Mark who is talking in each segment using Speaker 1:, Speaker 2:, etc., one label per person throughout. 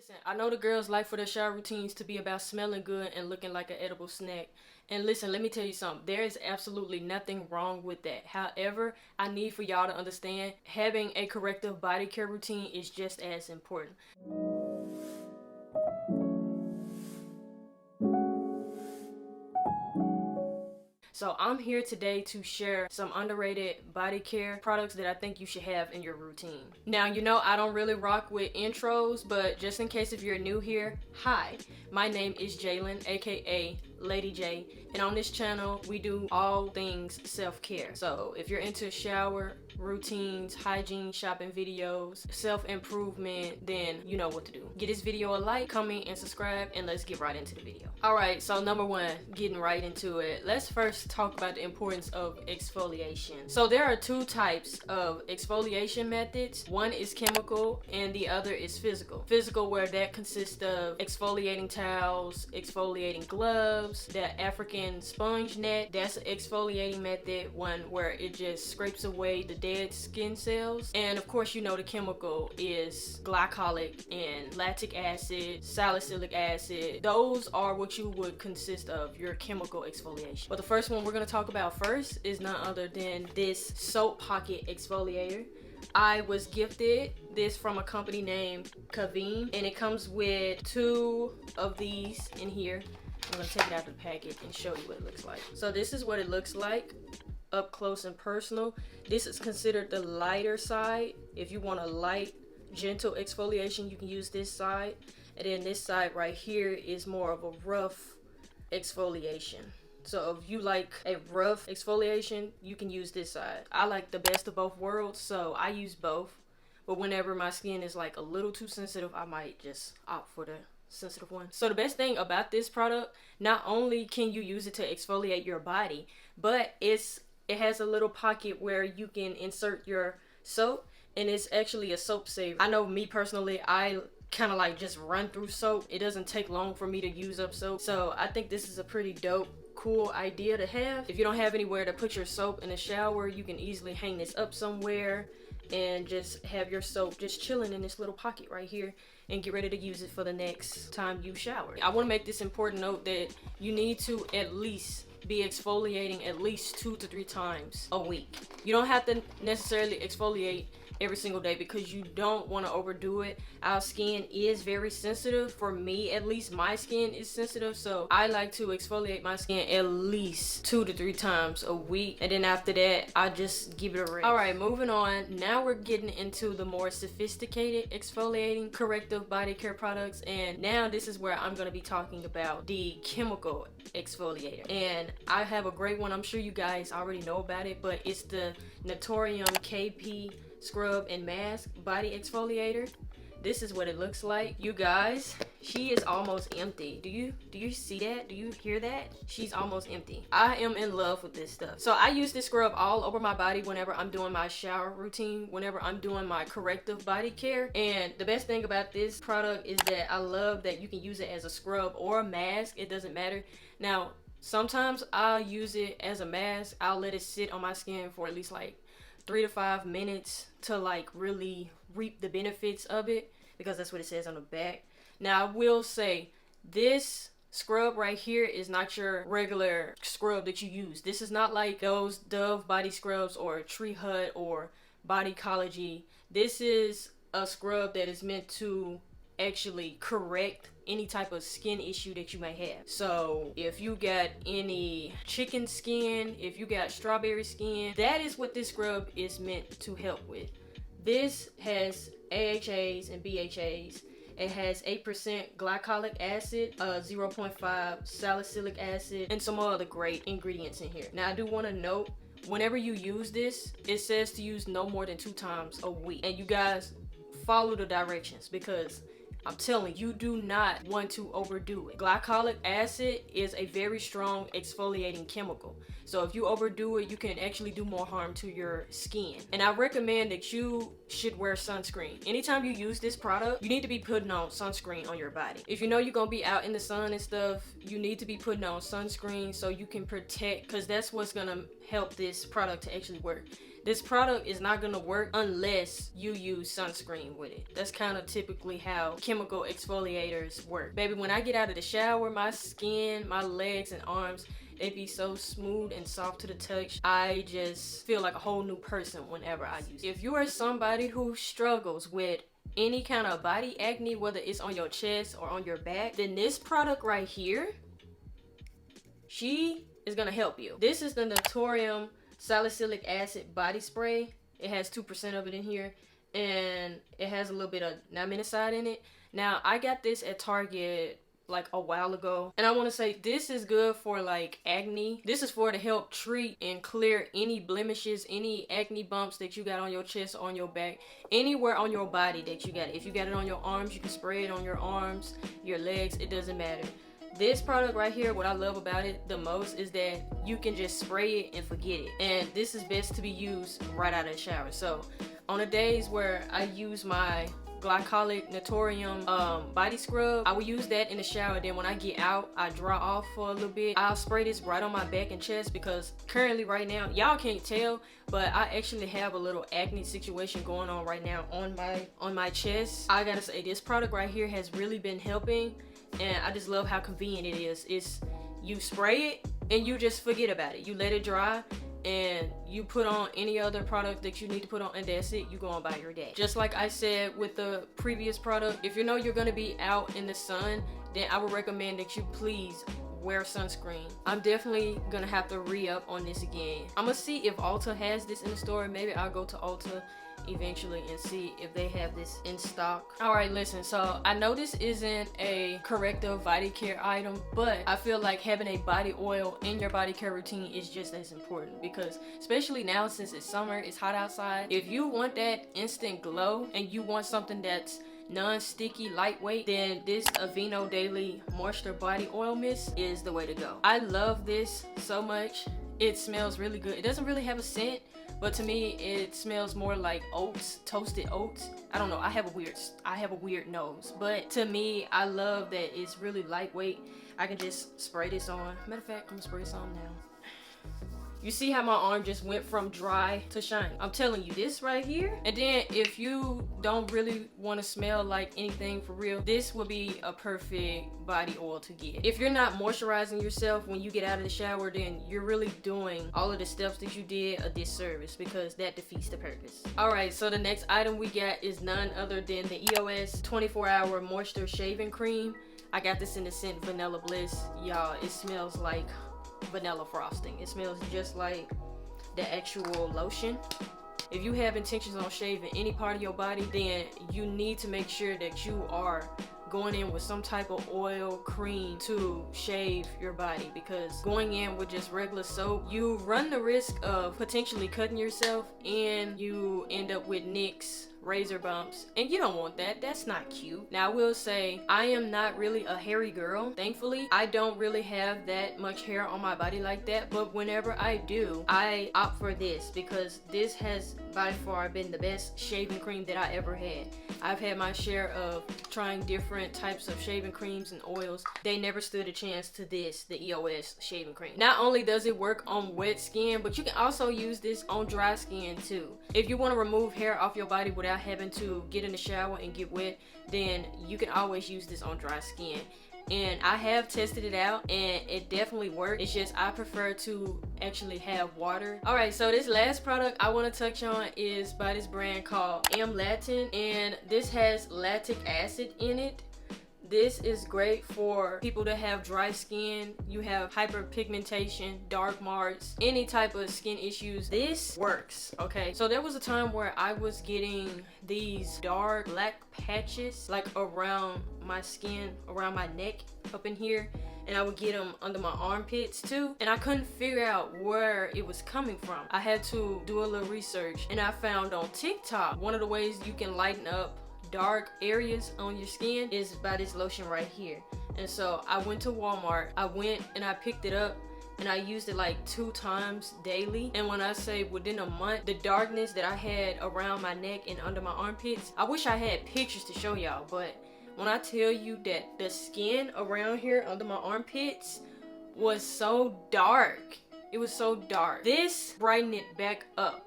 Speaker 1: Listen, I know the girls like for their shower routines to be about smelling good and looking like an edible snack. And listen, let me tell you something. There is absolutely nothing wrong with that. However, I need for y'all to understand having a corrective body care routine is just as important. So I'm here today to share some underrated body care products that I think you should have in your routine. Now, you know I don't really rock with intros, but just in case if you're new here, hi, my name is Jalen, aka Lady J, and on this channel we do all things self-care. So if you're into shower routines, hygiene, shopping videos, self-improvement, then you know what to do. Give this video a like, comment, and subscribe, and let's get right into the video. Alright, so number one, getting right into it. Let's first talk about the importance of exfoliation. So there are two types of exfoliation methods. One is chemical and the other is physical. Physical, where that consists of exfoliating towels, exfoliating gloves, the African sponge net. That's an exfoliating method, one where it just scrapes away the dead skin cells. And of course, you know the chemical is glycolic and lactic acid, salicylic acid. Those are what you would consist of your chemical exfoliation. But the first one we're going to talk about first is none other than this soap pocket exfoliator. I was gifted this from a company named Kaveen, and it comes with two of these in here. I'm going to take it out of the packet and show you what it looks like. So this is what it looks like up close and personal. This is considered the lighter side. If you want a light, gentle exfoliation, you can use this side. And then this side right here is more of a rough exfoliation. So if you like a rough exfoliation, you can use this side. I like the best of both worlds, so I use both. But whenever my skin is like a little too sensitive, I might just opt for the sensitive one. So the best thing about this product, not only can you use it to exfoliate your body, but it has a little pocket where you can insert your soap, and it's actually a soap saver. I know me personally, I kind of like just run through soap. It doesn't take long for me to use up soap. So I think this is a pretty dope, cool idea to have. If you don't have anywhere to put your soap in the shower, you can easily hang this up somewhere and just have your soap just chilling in this little pocket right here and get ready to use it for the next time you shower. I want to make this important note that you need to at least be exfoliating at least 2 to 3 times a week. You don't have to necessarily exfoliate every single day because you don't want to overdo it. Our skin is very sensitive. For me, at least, my skin is sensitive, so I like to exfoliate my skin at least 2 to 3 times a week, and then after that I just give it a rest. Alright, moving on. Now we're getting into the more sophisticated exfoliating corrective body care products, and now this is where I'm going to be talking about the chemical exfoliator. And I have a great one. I'm sure you guys already know about it, but it's the Naturium KP Scrub and Mask Body Exfoliator. This is what it looks like. You guys, she is almost empty. Do you see that? Do you hear that? She's almost empty. I am in love with this stuff. So I use this scrub all over my body whenever I'm doing my shower routine, whenever I'm doing my corrective body care. And the best thing about this product is that I love that you can use it as a scrub or a mask. It doesn't matter. Now, sometimes I'll use it as a mask. I'll let it sit on my skin for at least like 3 to 5 minutes to like really reap the benefits of it, because that's what it says on the back. Now I will say, this scrub right here is not your regular scrub that you use. This is not like those Dove body scrubs or Tree Hut or Bodycology. This is a scrub that is meant to actually correct any type of skin issue that you may have. So if you got any chicken skin, if you got strawberry skin, that is what this scrub is meant to help with. This has AHAs and BHAs. It has 8% glycolic acid, 0.5 salicylic acid, and some other great ingredients in here. Now I do want to note, whenever you use this, it says to use no more than 2 times a week. And you guys follow the directions, because I'm telling you, do not want to overdo it. Glycolic acid is a very strong exfoliating chemical. So if you overdo it, you can actually do more harm to your skin. And I recommend that you should wear sunscreen. Anytime you use this product, you need to be putting on sunscreen on your body. If you know you're gonna be out in the sun and stuff, you need to be putting on sunscreen so you can protect, because that's what's gonna help this product to actually work. This product is not gonna work unless you use sunscreen with it. That's kind of typically how chemical exfoliators work. Baby, when I get out of the shower, my skin, my legs and arms, they be so smooth and soft to the touch. I just feel like a whole new person whenever I use it. If you are somebody who struggles with any kind of body acne, whether it's on your chest or on your back, then this product right here, she is gonna help you. This is the Naturium Salicylic Acid Body Spray. It has 2% of it in here, and it has a little bit of naminocide in it. Now, I got this at Target like a while ago, and I want to say this is good for like acne. This is for to help treat and clear any blemishes, any acne bumps that you got on your chest, on your back, anywhere on your body that you got it. If you got it on your arms, you can spray it on your arms, your legs, it doesn't matter. This product right here, what I love about it the most is that you can just spray it and forget it. And this is best to be used right out of the shower. So on the days where I use my glycolic Naturium body scrub, I will use that in the shower. Then when I get out, I dry off for a little bit. I'll spray this right on my back and chest, because currently right now, y'all can't tell, but I actually have a little acne situation going on right now on my chest. I gotta say, this product right here has really been helping, and I just love how convenient it is. It's you spray it and you just forget about it. You let it dry and you put on any other product that you need to put on, and that's it. You go on by your day. Just like I said with the previous product, if you know you're gonna be out in the sun, then I would recommend that you please wear sunscreen. I'm definitely gonna have to re-up on this again. I'm gonna see if Ulta has this in the store. Maybe I'll go to Ulta eventually and see if they have this in stock. All right, listen, so I know this isn't a corrective body care item, but I feel like having a body oil in your body care routine is just as important, because especially now since it's summer, it's hot outside. If you want that instant glow and you want something that's non-sticky, lightweight, then this Aveeno Daily Moisture Body Oil Mist is the way to go. I love this so much. It smells really good. It doesn't really have a scent, but to me it smells more like oats, toasted oats. I don't know, I have a weird nose, but to me, I love that it's really lightweight. I can just spray this on. Matter of fact, I'm gonna spray this on now. You see how my arm just went from dry to shiny? I'm telling you, this right here. And then if you don't really want to smell like anything for real, this will be a perfect body oil to get. If you're not moisturizing yourself when you get out of the shower, then you're really doing all of the steps that you did a disservice, because that defeats the purpose. All right, so the next item we got is none other than the EOS 24-hour moisture shaving cream. I got this in the scent Vanilla Bliss. Y'all, it smells like vanilla frosting. It smells just like the actual lotion. If you have intentions on shaving any part of your body, then you need to make sure that you are going in with some type of oil, cream to shave your body, because going in with just regular soap, you run the risk of potentially cutting yourself and you end up with nicks, razor bumps, and you don't want that. That's not cute. Now I will say, I am not really a hairy girl. Thankfully, I don't really have that much hair on my body like that, but whenever I do, I opt for this, because this has by far been the best shaving cream that I ever had. I've had my share of trying different types of shaving creams and oils. They never stood a chance to this, the EOS shaving cream. Not only does it work on wet skin, but you can also use this on dry skin too. If you want to remove hair off your body without having to get in the shower and get wet, then you can always use this on dry skin. And I have tested it out and it definitely worked. It's just I prefer to actually have water. All right, so this last product I want to touch on is by this brand called M-Latin, and this has lactic acid in it. This is great for people that have dry skin, you have hyperpigmentation, dark marks, any type of skin issues. This works, okay? So there was a time where I was getting these dark black patches like around my skin, around my neck, up in here, and I would get them under my armpits too, and I couldn't figure out where it was coming from. I had to do a little research, and I found on TikTok one of the ways you can lighten up dark areas on your skin is by this lotion right here. And so I went to Walmart, I went and I picked it up, and I used it like 2 times daily. And when I say within a month, the darkness that I had around my neck and under my armpits, I wish I had pictures to show y'all, but when I tell you that the skin around here under my armpits was so dark, it was so dark, this brightened it back up.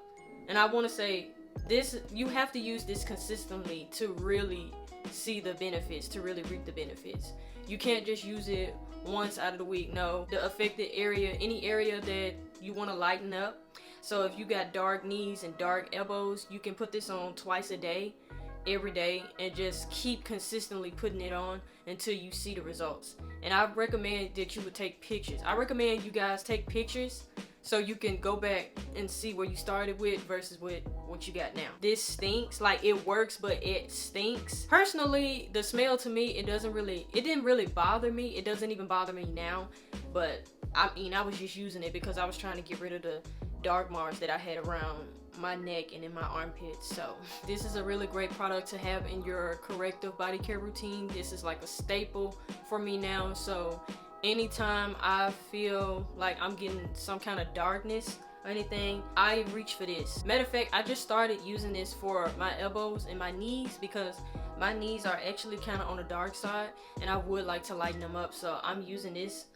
Speaker 1: And I want to say this, you have to use this consistently to really see the benefits, to really reap the benefits. You can't just use it once out of the week. No, the affected area, any area that you want to lighten up. So if you got dark knees and dark elbows, you can put this on twice a day, every day, and just keep consistently putting it on until you see the results. And I recommend that you would take pictures. I recommend you guys take pictures so you can go back and see where you started with versus with what you got now. This stinks. Like, it works, but it stinks. Personally, the smell to me, it didn't really bother me. It doesn't even bother me now. But I mean, I was just using it because I was trying to get rid of the dark marks that I had around my neck and in my armpits. So this is a really great product to have in your corrective body care routine. This is like a staple for me now. So anytime I feel like I'm getting some kind of darkness or anything, I reach for this. Matter of fact, I just started using this for my elbows and my knees because my knees are actually kind of on the dark side and I would like to lighten them up. So I'm using this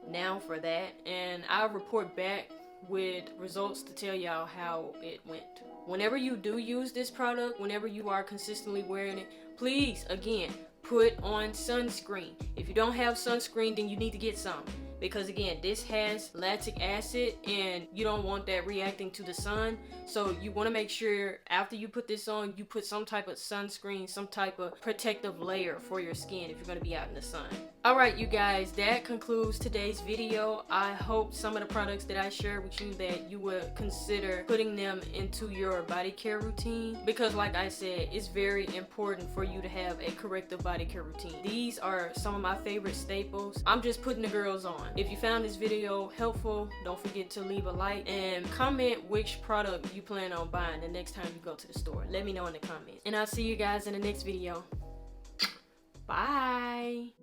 Speaker 1: now for that, and I'll report back with results to tell y'all how it went. Whenever you do use this product, whenever you are consistently wearing it, please, again, put on sunscreen. If you don't have sunscreen, then you need to get some, because again, this has lactic acid and you don't want that reacting to the sun. So you want to make sure after you put this on, you put some type of sunscreen, some type of protective layer for your skin if you're going to be out in the sun. Alright, you guys, that concludes today's video. I hope some of the products that I shared with you, that you would consider putting them into your body care routine, because like I said, it's very important for you to have a corrective body care routine. These are some of my favorite staples. I'm just putting the girls on. If you found this video helpful, don't forget to leave a like and comment which product you plan on buying the next time you go to the store. Let me know in the comments. And I'll see you guys in the next video. Bye.